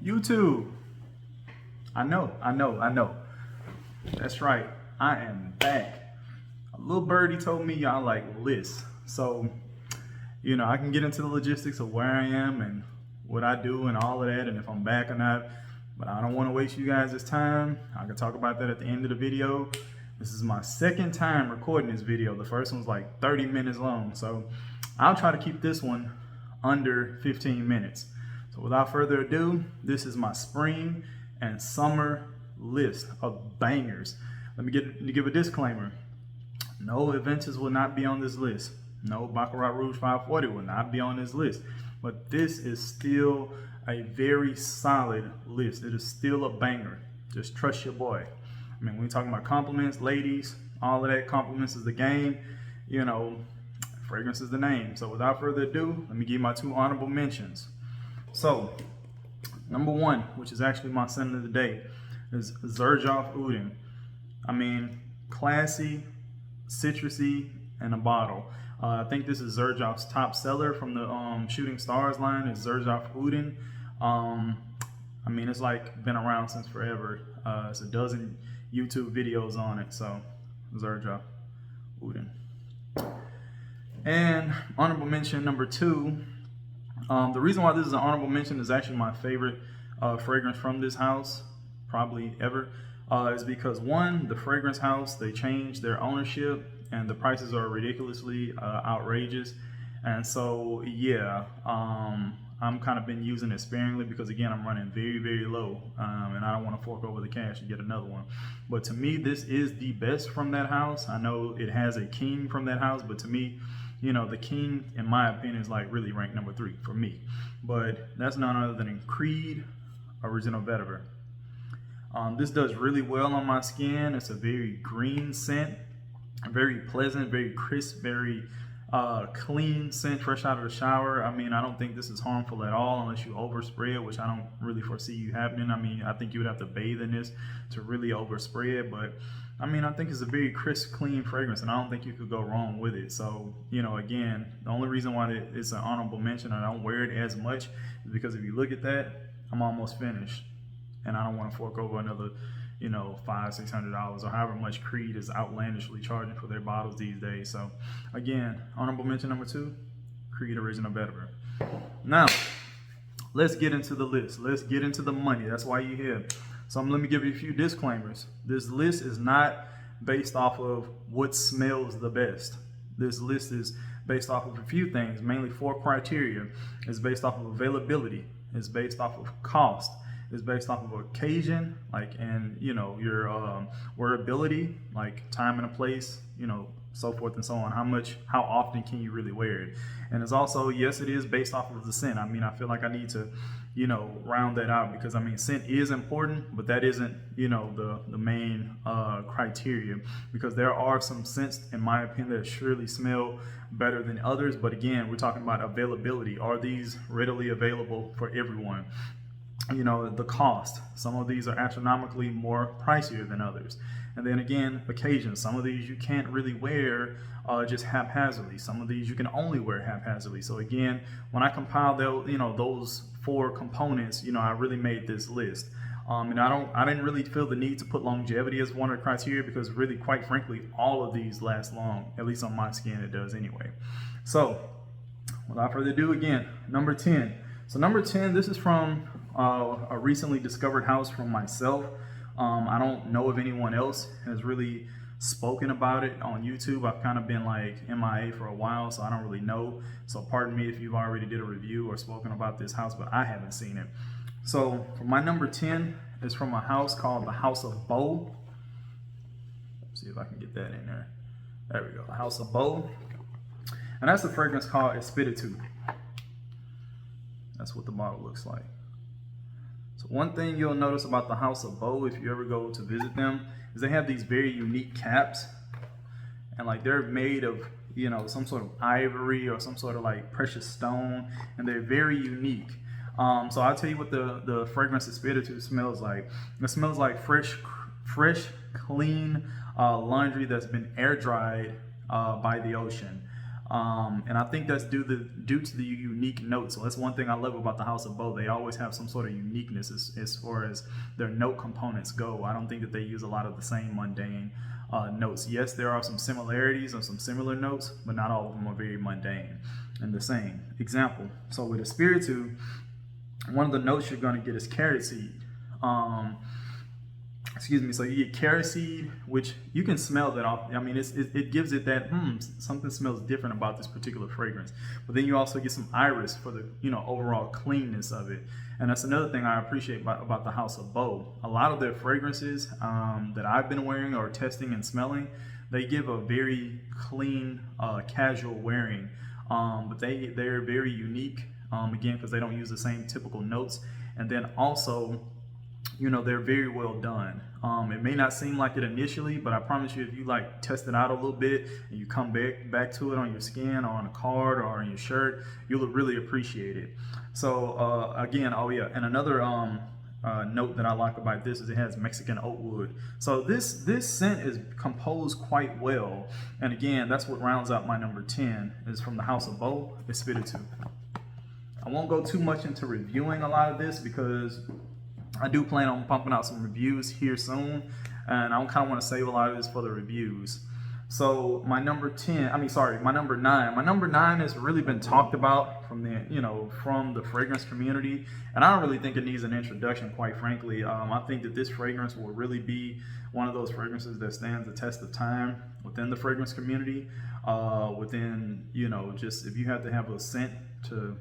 YouTube. I know. That's right. I am back. A little birdie told me y'all like lists. So, I can get into the logistics of where I am and what I do and all of that and if I'm back or not. But I don't want to waste you guys' time. I can talk about that at the end of the video. This is my second time recording this video. The first one was like 30 minutes long. So I'll try to keep this one under 15 minutes. So without further ado, this is my spring and summer list of bangers. Let me give a disclaimer. No Aventus will not be on this list. No Baccarat Rouge 540 will not be on this list. But this is still a very solid list. It is still a banger. Just trust your boy. I mean, when we're talking about compliments, ladies, all of that, compliments is the game. Fragrance is the name. So without further ado, let me give my two honorable mentions. So, number one, which is actually my scent of the day, is Xerjoff Oudin. I mean, classy, citrusy, and a bottle. I think this is Xerjoff's top seller from the Shooting Stars line is Xerjoff Oudin. I mean, it's like been around since forever. It's a dozen YouTube videos on it. So, Xerjoff Oudin. And honorable mention number two. The reason why this is an honorable mention is actually my favorite fragrance from this house, probably ever, is because one, the fragrance house, they changed their ownership and the prices are ridiculously outrageous. And so, yeah, I'm kind of been using it sparingly because, again, I'm running very, very low and I don't want to fork over the cash and get another one. But to me, this is the best from that house. I know it has a king from that house, but to me, the king, in my opinion, is like really ranked number 3 for me. But that's none other than Creed Original Vetiver. This does really well on my skin. It's a very green scent, very pleasant, very crisp, very clean scent, fresh out of the shower. I mean, I don't think this is harmful at all unless you overspray it, which I don't really foresee you happening. I mean, I think you would have to bathe in this to really overspray it, but I mean, I think it's a very crisp, clean fragrance, and I don't think you could go wrong with it. So, again, the only reason why it's an honorable mention and I don't wear it as much is because if you look at that, I'm almost finished, and I don't want to fork over another, $500-600 or however much Creed is outlandishly charging for their bottles these days. So, again, honorable mention number 2, Creed Original Vetiver. Now, let's get into the list. Let's get into the money. That's why you're here. So let me give you a few disclaimers. This list is not based off of what smells the best. This list is based off of a few things, mainly 4 criteria. It's based off of availability. It's based off of cost. It's based off of occasion, your wearability, like time and a place, so forth and so on. How often can you really wear it? And it's also, yes, it is based off of the scent. I mean, I feel like I need to, round that out because, I mean, scent is important, but that isn't, the main criteria, because there are some scents, in my opinion, that surely smell better than others. But again, we're talking about availability. Are these readily available for everyone? The cost. Some of these are astronomically more pricier than others. And then again, occasions. Some of these you can't really wear just haphazardly. Some of these you can only wear haphazardly. So again, when I compiled those 4 components, I really made this list. And I didn't really feel the need to put longevity as one of the criteria because really, quite frankly, all of these last long. At least on my skin, it does anyway. So without further ado, again, number 10. So number 10, this is from a recently discovered house from myself. I don't know if anyone else has really spoken about it on YouTube. I've kind of been like MIA for a while, so I don't really know. So pardon me if you've already did a review or spoken about this house, but I haven't seen it. So for my number 10 is from a house called the House of Beau. See if I can get that in there. There we go, the House of Beau. And that's a fragrance called Espiritu. That's what the bottle looks like. So one thing you'll notice about the House of Beau, if you ever go to visit them, is they have these very unique caps. And like they're made of, some sort of ivory or some sort of like precious stone. And they're very unique. So I'll tell you what the fragrance Espiritu smells like. It smells like fresh, clean laundry that's been air dried by the ocean. And I think that's due to the unique notes. So that's one thing I love about the House of Bo. They always have some sort of uniqueness as far as their note components go. I don't think that they use a lot of the same mundane notes. Yes, there are some similarities or some similar notes, but not all of them are very mundane and the same. Example, so with a spiritu, one of the notes you're going to get is carrot seed. So you get carrot seed, which you can smell that off. I mean, it gives it that something smells different about this particular fragrance. But then you also get some iris for the overall cleanness of it. And that's another thing I appreciate about the House of Bo. A lot of their fragrances that I've been wearing or testing and smelling, they give a very clean, casual wearing. But they're very unique, again, because they don't use the same typical notes. And then also, they're very well done. It may not seem like it initially, but I promise you, if you like test it out a little bit and you come back to it on your skin or on a card or on your shirt, you'll really appreciate it. So again, and another note that I like about this is it has Mexican oak wood. So this scent is composed quite well. And again, that's what rounds out my number 10 is from the House of Bo, Espiritu. I won't go too much into reviewing a lot of this because I do plan on pumping out some reviews here soon, and I kind of want to save a lot of this for the reviews. So my number 9. My number 9 has really been talked about from the fragrance community, and I don't really think it needs an introduction, quite frankly. I think that this fragrance will really be one of those fragrances that stands the test of time within the fragrance community. Just if you have to have a scent to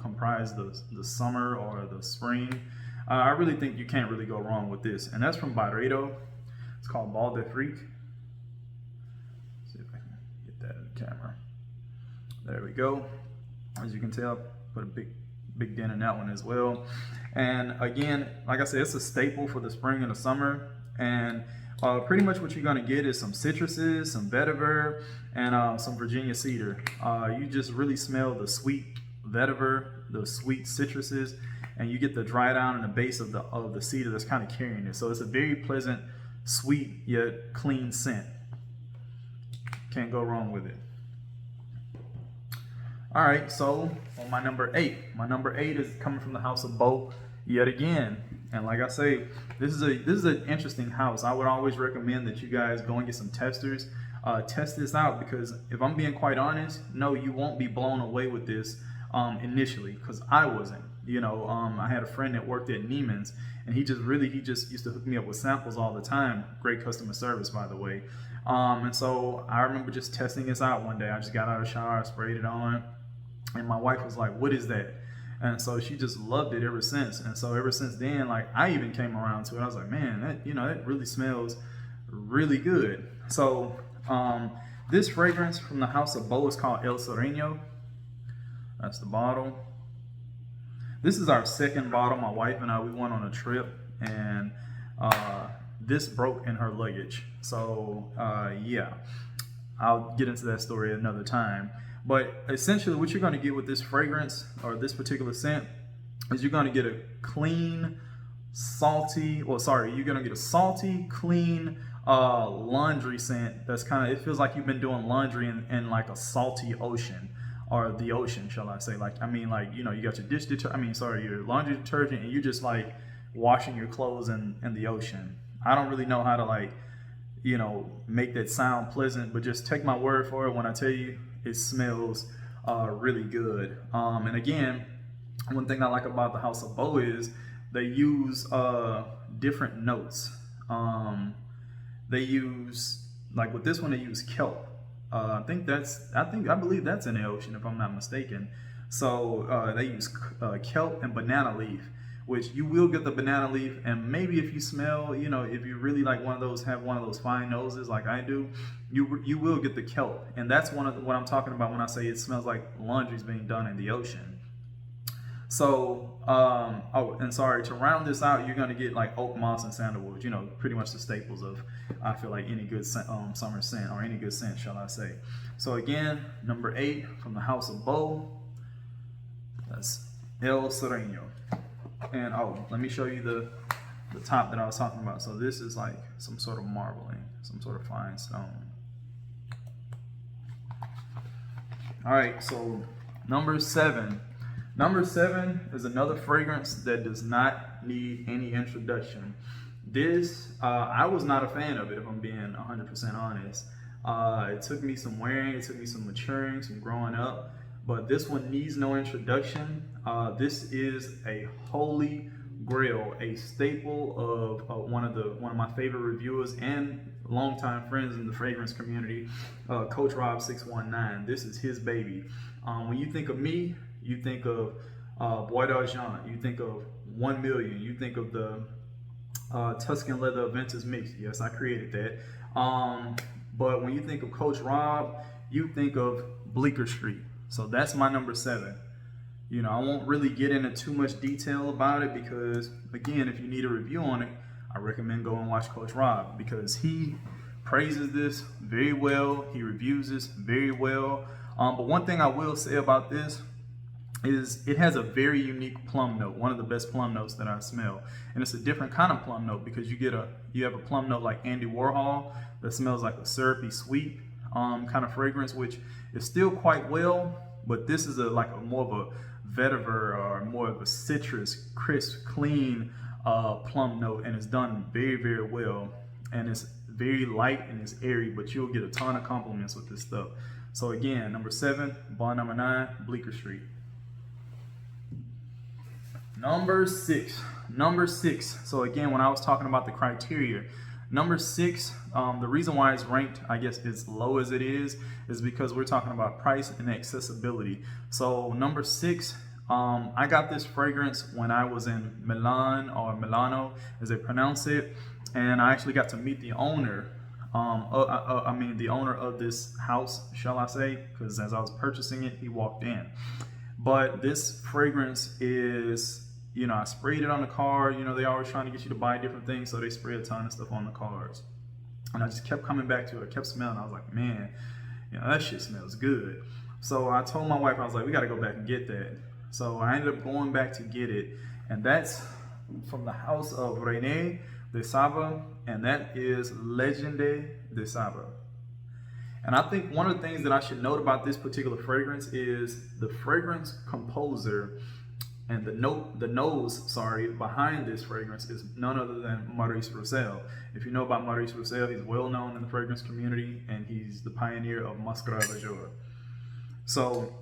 comprise the summer or the spring, I really think you can't really go wrong with this. And that's from Byredo. It's called Bal d'Afrique. See if I can get that in the camera. There we go. As you can tell, put a big dent in that one as well. And again, like I said, it's a staple for the spring and the summer. And pretty much what you're going to get is some citruses, some vetiver, and some Virginia cedar. You just really smell the sweet vetiver, the sweet citruses, and you get the dry down in the base of the cedar that's kind of carrying it. So it's a very pleasant, sweet yet clean scent. Can't go wrong with it. All right, so on my number 8. My number 8 is coming from the House of Bo yet again. And like I say, this is an interesting house. I would always recommend that you guys go and get some testers. Test this out, because if I'm being quite honest, no, you won't be blown away with this initially, because I wasn't. I had a friend that worked at Neiman's, and he just used to hook me up with samples all the time. Great customer service, by the way. And so I remember just testing this out one day. I just got out of the shower, I sprayed it on, and my wife was like, "What is that?" And so she just loved it ever since. And so ever since then, like, I even came around to it. I was like, man, that really smells really good. So this fragrance from the House of Bo is called El Sereno. That's the bottle. This is our second bottle. My wife and I, we went on a trip, and this broke in her luggage. So yeah, I'll get into that story another time. But essentially what you're going to get with this fragrance, or this particular scent, is you're going to get a clean, salty, you're going to get a salty, clean laundry scent that's kind of, it feels like you've been doing laundry in like a salty ocean. Or the ocean, shall I say? You got your your laundry detergent, and you're just like washing your clothes in the ocean. I don't really know how to make that sound pleasant, but just take my word for it when I tell you it smells really good. And again, one thing I like about the House of Bo is they use different notes. They use, like with this one, they use kelp. I believe that's in the ocean, if I'm not mistaken. So they use kelp and banana leaf, which you will get the banana leaf, and maybe if you smell, if you really like have one of those fine noses like I do, you will get the kelp, and that's what I'm talking about when I say it smells like laundry's being done in the ocean. So, to round this out, you're gonna get like oak moss and sandalwood, pretty much the staples of, I feel like, any good summer scent, or any good scent, shall I say. So again, number 8 from the House of Bo, that's El Sereno. And let me show you the top that I was talking about. So this is like some sort of marbling, some sort of fine stone. All right, so number seven. Number seven is another fragrance that does not need any introduction. This, I was not a fan of it, if I'm being 100% honest. It took me some wearing, it took me some maturing, some growing up, but this one needs no introduction. This is a holy grail, a staple of one of my favorite reviewers and longtime friends in the fragrance community, Coach Rob 619. This is his baby. When you think of me, you think of Bois d'Argent, you think of 1 Million, you think of the Tuscan Leather Aventus Mix. Yes, I created that. But when you think of Coach Rob, you think of Bleecker Street. So that's my number seven. You know, I won't really get into too much detail about it because, again, if you need a review on it, I recommend go and watch Coach Rob because he praises this very well. He reviews this very well. But one thing I will say about this is it has a very unique plum note, one of the best plum notes that I smell. And it's a different kind of plum note because you have a plum note like Andy Warhol that smells like a syrupy sweet kind of fragrance, which is still quite well, but this is more of a vetiver or more of a citrus, crisp, clean plum note, and it's done very, very well. And it's very light and it's airy, but you'll get a ton of compliments with this stuff. So again, number seven, Bond number 9, Bleecker Street. Number six. So again, when I was talking about the criteria, number 6, the reason why it's ranked, I guess, as low as it is because we're talking about price and accessibility. So number 6, I got this fragrance when I was in Milan, or Milano, as they pronounce it, and I actually got to meet the owner. The owner of this house, shall I say? Because as I was purchasing it, he walked in. But this fragrance is, I sprayed it on the car. They always trying to get you to buy different things, so they spray a ton of stuff on the cars. And I just kept coming back to it. I kept smelling. I was like, man, that shit smells good. So I told my wife, I was like, we got to go back and get that. So I ended up going back to get it. And that's from the house of René de Saba, and that is Legende de Saba. And I think one of the things that I should note about this particular fragrance is the fragrance composer and the nose behind this fragrance is none other than Maurice Roussel. If you know about Maurice Roussel, he's well known in the fragrance community, and he's the pioneer of Mascara Bajor. So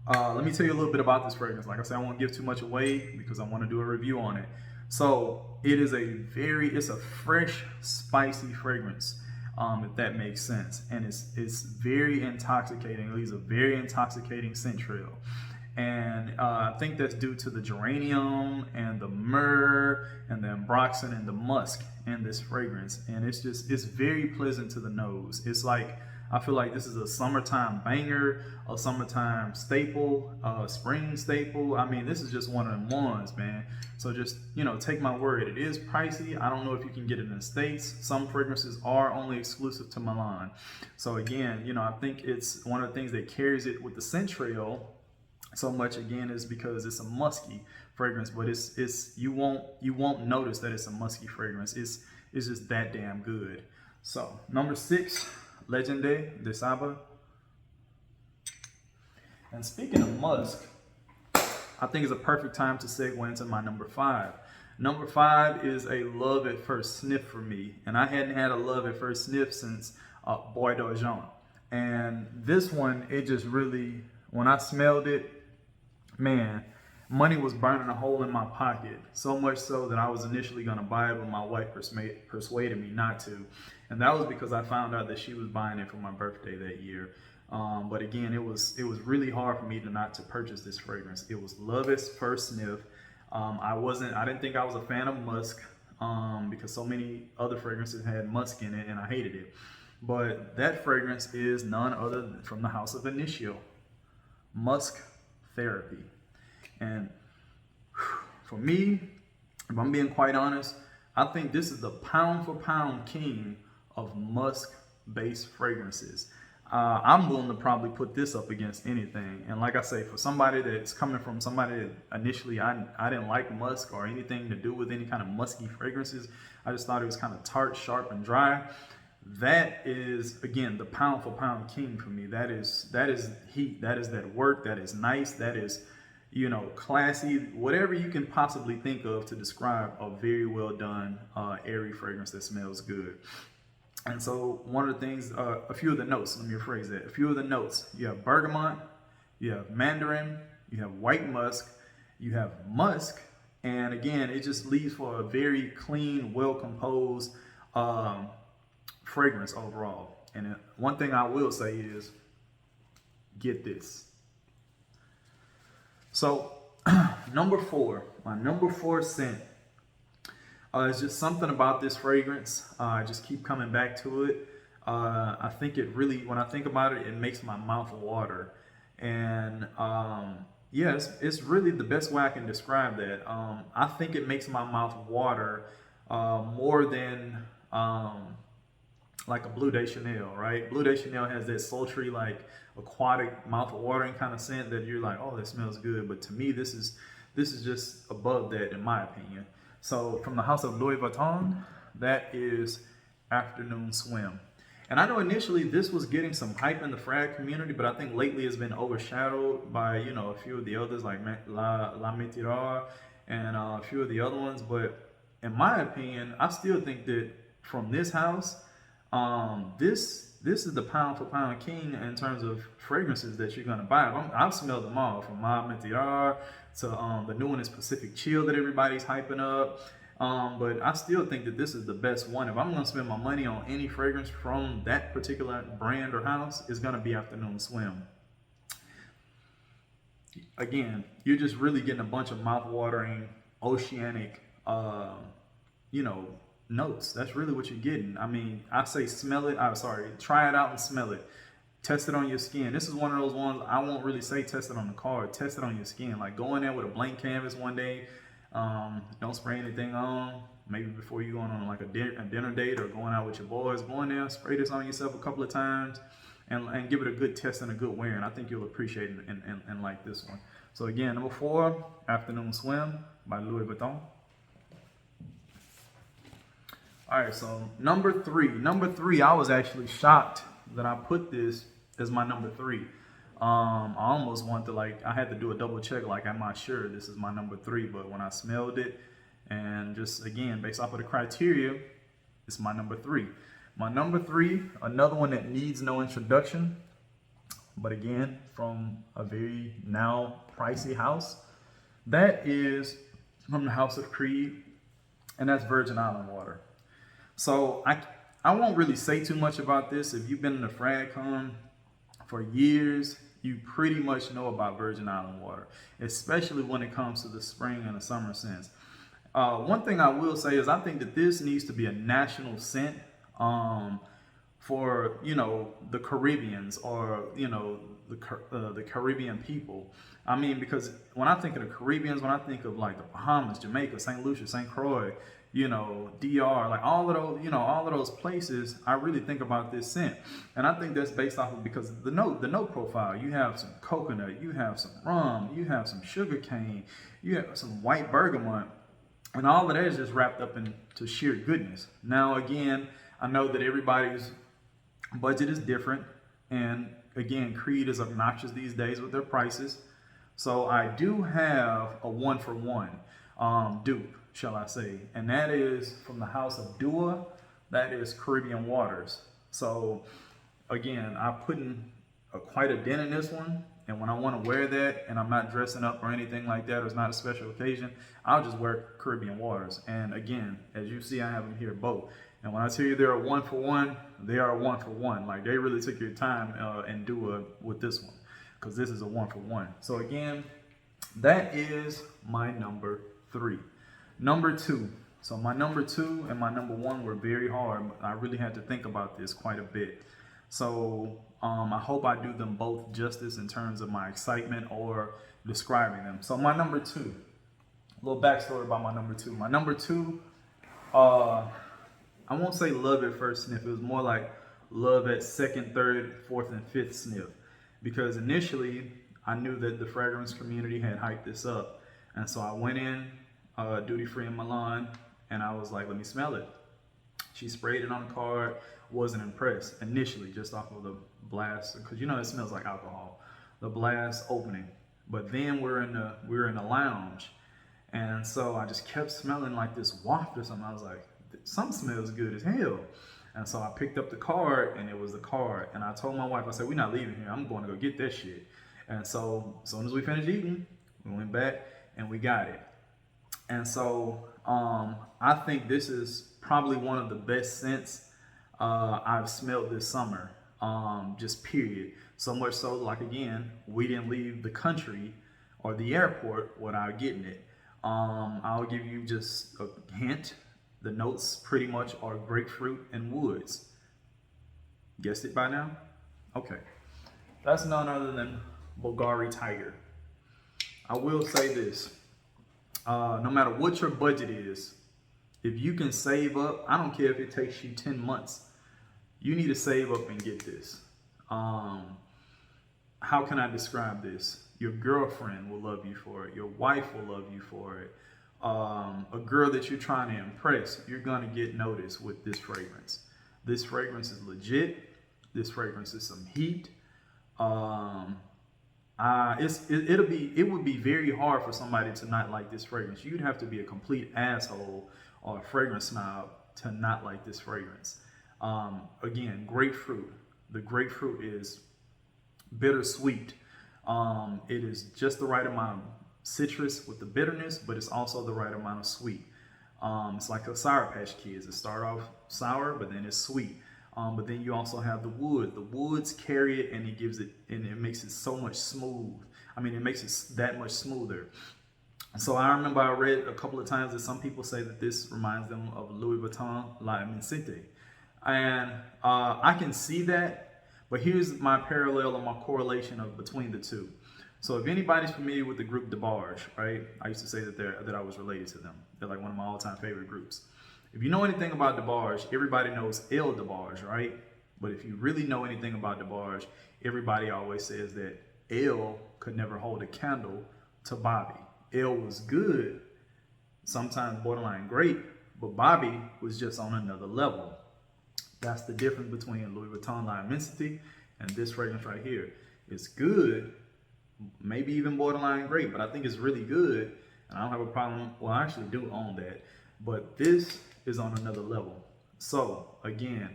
let me tell you a little bit about this fragrance. Like I said, I won't give too much away because I want to do a review on it. So it is it's a fresh, spicy fragrance, if that makes sense. And it's very intoxicating. It leaves a very intoxicating scent trail. And I think that's due to the geranium and the myrrh and the ambroxan and the musk in this fragrance. And it's very pleasant to the nose. It's like, I feel like this is a summertime banger, a summertime staple, spring staple. I mean, this is just one of them ones, man. So just, take my word. It is pricey. I don't know if you can get it in the States. Some fragrances are only exclusive to Milan. So again, I think it's one of the things that carries it with the scent trail so much, again, is because it's a musky fragrance, but you won't notice that it's a musky fragrance. It's just that damn good. So number 6, Legende de Saba. And speaking of musk, I think it's a perfect time to segue into my number 5. Number 5 is a love at first sniff for me, and I hadn't had a love at first sniff since Bois d'Argent. And this one, it just really, when I smelled it, man, money was burning a hole in my pocket. So much so that I was initially going to buy it, but my wife persuaded me not to. And that was because I found out that she was buying it for my birthday that year. But again, it was really hard for me not to purchase this fragrance. It was love at first sniff. I didn't think I was a fan of musk because so many other fragrances had musk in it and I hated it. But that fragrance is none other than from the house of Initio, Musk Therapy. And for me, if I'm being quite honest, I think this is the pound for pound king of musk based fragrances. I'm willing to probably put this up against anything. And like I say, for somebody that's coming from somebody that initially I didn't like musk or anything to do with any kind of musky fragrances, I just thought it was kind of tart, sharp, and dry. that is, again, the pound for pound king for me. That is heat. That is that work. That is nice. That is, classy. Whatever you can possibly think of to describe a very well done, airy fragrance that smells good. And so one of the things, a few of the notes, let me rephrase that. A few of the notes, you have bergamot, you have mandarin, you have white musk, you have musk, and again, it just leaves for a very clean, well composed fragrance overall. And one thing I will say is, get this. So number 4, my number 4 scent. It's just something about this fragrance. I just keep coming back to it. I think it really, when I think about it, it makes my mouth water. And yes, it's really the best way I can describe that. I think it makes my mouth water more than like a Bleu de Chanel, right? Bleu de Chanel has that sultry, like aquatic, mouth watering kind of scent that you're like, oh, that smells good. But to me, this is just above that, in my opinion. So from the house of Louis Vuitton, that is Afternoon Swim. And I know initially this was getting some hype in the frag community, but I think lately it's been overshadowed by, a few of the others like La Métirard and a few of the other ones. But in my opinion, I still think that from this house, this is the pound for pound king in terms of fragrances that you're gonna buy. I've smelled them all, from La Métirard to the new one is Pacific Chill that everybody's hyping up. But I still think that this is the best one. If I'm gonna spend my money on any fragrance from that particular brand or house, it's gonna be Afternoon Swim. Again, you're just really getting a bunch of mouth-watering, oceanic, notes. That's really what you're getting. I mean, I say smell it. Try it out and smell it. Test it on your skin. This is one of those ones I won't really say test it on the car. Test it on your skin. Like, go in there with a blank canvas one day. Don't spray anything on. Maybe before you going on like a dinner date or going out with your boys, go in there, spray this on yourself a couple of times, and give it a good test and a good wear. And I think you'll appreciate it and like this one. So again, number 4, Afternoon Swim by Louis Vuitton. All right, so number 3. Number 3, I was actually shocked that I put this as my number 3. I almost wanted to, I had to do a double check, am I sure this is my number 3? But when I smelled it, and just again, based off of the criteria, it's my number 3. My number 3, another one that needs no introduction, but again, from a very now pricey house. That is from the House of Creed, and that's Virgin Island Water. So I won't really say too much about this. If you've been in the FragCon for years, you pretty much know about Virgin Island Water, especially when it comes to the spring and the summer scents. One thing I will say is I think that this needs to be a national scent for, the Caribbeans or, the Caribbean people. I mean, because when I think of the Caribbeans, when I think of like the Bahamas, Jamaica, St. Lucia, St. Croix, DR, like all of those places, I really think about this scent. And I think that's based off of, because the note profile, you have some coconut, you have some rum, you have some sugar cane, you have some white bergamot, and all of that is just wrapped up into sheer goodness. Now, again, I know that everybody's budget is different. And again, Creed is obnoxious these days with their prices. So I do have a 1-for-1 dupe, shall I say, and that is from the house of Dua. That is Caribbean Waters. So again, I put in quite a dent in this one, and when I want to wear that and I'm not dressing up or anything like that, or it's not a special occasion, I'll just wear Caribbean Waters. And again, as you see, I have them here both. And when I tell you they're a 1-for-1, they are a 1-for-1. Like, they really took your time and Dua with this one, because this is a 1-for-1. So again, that is my number 3. Number 2. So my number 2 and my number 1 were very hard. I really had to think about this quite a bit. So I hope I do them both justice in terms of my excitement or describing them. So my number 2, a little backstory about my number 2. My number 2, I won't say love at first sniff. It was more like love at second, third, fourth, and fifth sniff. Because initially, I knew that the fragrance community had hyped this up. And so I went in duty free in Milan, and I was like, let me smell it. She sprayed it on the card. Wasn't impressed initially, just off of the blast, because you know it smells like alcohol. The blast opening, but then we were in the lounge, and so I just kept smelling like this waft or something. I was like, something smells good as hell. And so I picked up the card, and it was the card. And I told my wife, I said, we're not leaving here. I'm going to go get that shit. And so as soon as we finished eating, we went back and we got it. And so I think this is probably one of the best scents I've smelled this summer, just period. So much so, like, again, we didn't leave the country or the airport without getting it. I'll give you just a hint. The notes pretty much are grapefruit and woods. Guessed it by now? Okay. That's none other than Bulgari Tiger. I will say this. No matter what your budget is, if you can save up, I don't care if it takes you 10 months, you need to save up and get this. How can I describe this? Your girlfriend will love you for it. Your wife will love you for it. A girl that you're trying to impress, you're gonna get noticed with this fragrance. This fragrance is legit. This fragrance is some heat. It would be very hard for somebody to not like this fragrance. You'd have to be a complete asshole or a fragrance snob to not like this fragrance. Again, grapefruit. The grapefruit is bittersweet. It is just the right amount of citrus with the bitterness, but it's also the right amount of sweet. It's like a Sour Patch Kids. It starts off sour, but then it's sweet. But then you also have the wood. The woods carry it, and it makes it so much smooth. I mean, it makes it that much smoother. So I remember I read a couple of times that some people say that this reminds them of Louis Vuitton La Immensité. And I can see that, but here's my parallel and my correlation between the two. So if anybody's familiar with the group DeBarge, right? I used to say that I was related to them. They're like one of my all-time favorite groups. If you know anything about DeBarge, everybody knows El DeBarge, right? But if you really know anything about DeBarge, everybody always says that El could never hold a candle to Bobby. El was good, sometimes borderline great, but Bobby was just on another level. That's the difference between Louis Vuitton La Immensité and this fragrance right here. It's good, maybe even borderline great, but I think it's really good, and I don't have a problem. Well, I actually do own that, but this is on another level. So again,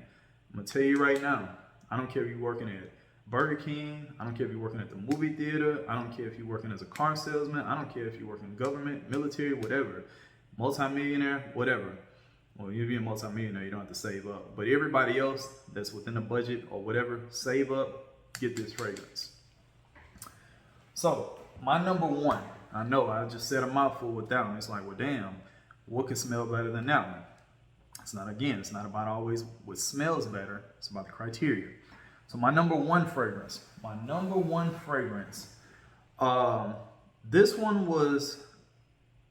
I'm gonna tell you right now, I don't care if you're working at Burger King, I don't care if you're working at the movie theater, I don't care if you're working as a car salesman, I don't care if you're working in government, military, whatever, multi-millionaire, whatever. Well, if you're a multi-millionaire, you don't have to save up. But everybody else that's within the budget or whatever, save up, get this fragrance. So my number one, I know I just said a mouthful with that one. It's like, well, damn, what can smell better than that one? It's not about always what smells better. It's about the criteria. So my number one fragrance, this one was,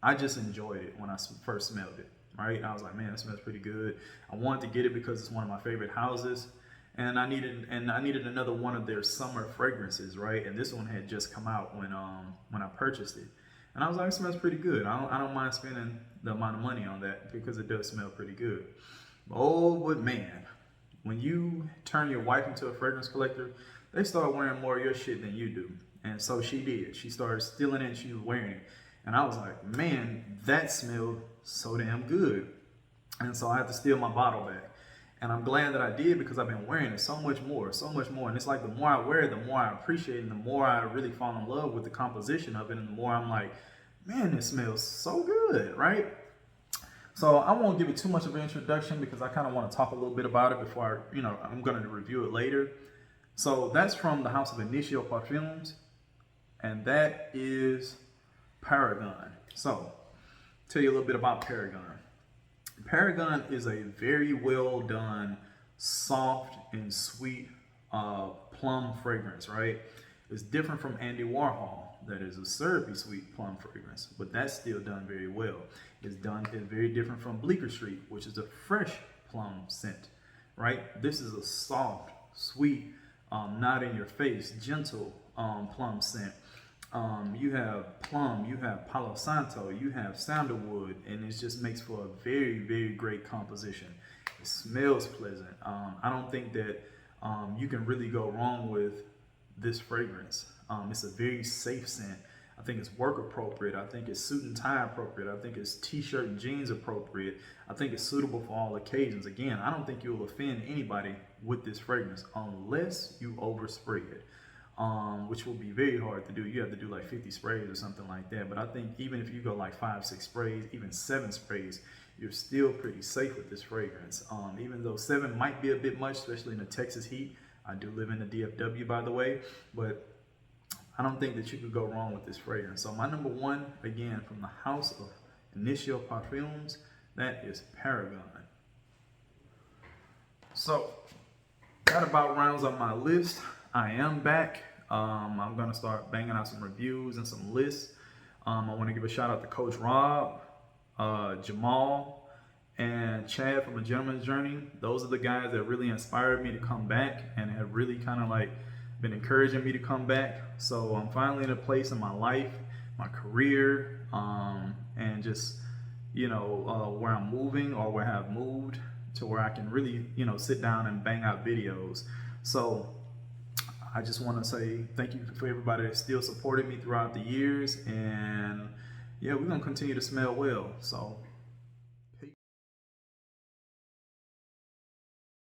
I just enjoyed it when I first smelled it, right? I was like, man, it smells pretty good. I wanted to get it because it's one of my favorite houses. And I needed another one of their summer fragrances, right? And this one had just come out when I purchased it. And I was like, it smells pretty good. I don't mind spending the amount of money on that because it does smell pretty good. Oh, but man, when you turn your wife into a fragrance collector, they start wearing more of your shit than you do. And so she did. She started stealing it and she was wearing it. And I was like, man, that smelled so damn good. And so I had to steal my bottle back. And I'm glad that I did because I've been wearing it so much more. And it's like the more I wear it, the more I appreciate it, and the more I really fall in love with the composition of it, and the more I'm like, man, it smells so good, right? So I won't give it too much of an introduction because I kind of want to talk a little bit about it before I'm going to review it later. So that's from the house of Initio Parfums, and that is Paragon. So tell you a little bit about Paragon. Paragon is a very well done, soft and sweet plum fragrance, right? It's different from Andy Warhol, that is a syrupy sweet plum fragrance, but that's still done very well. It's very different from Bleecker Street, which is a fresh plum scent, right? This is a soft, sweet, not in your face, gentle plum scent. You have plum, you have Palo Santo, you have sandalwood, and it just makes for a very, very great composition. It smells pleasant. I don't think that you can really go wrong with this fragrance. It's a very safe scent. I think it's work appropriate. I think it's suit and tie appropriate. I think it's t-shirt and jeans appropriate. I think it's suitable for all occasions. Again, I don't think you'll offend anybody with this fragrance unless you overspray it, which will be very hard to do. You have to do like 50 sprays or something like that. But I think even if you go like 5, 6 sprays, even 7 sprays, you're still pretty safe with this fragrance. Even though 7 might be a bit much, especially in the Texas heat. I do live in the DFW, by the way, but I don't think that you could go wrong with this fragrance. So my number 1, again, from the house of Initio Parfums, that is Paragon. So that about rounds up my list. I am back. I'm gonna start banging out some reviews and some lists. I want to give a shout out to Coach Rob, Jamal, and Chad from A Gentleman's Journey. Those are the guys that really inspired me to come back and have really kind of like been encouraging me to come back. So I'm finally in a place in my life, my career, and just, where I'm moving or where I've moved to where I can really, sit down and bang out videos. So I just want to say thank you for everybody that still supported me throughout the years. And yeah, we're going to continue to smell well. So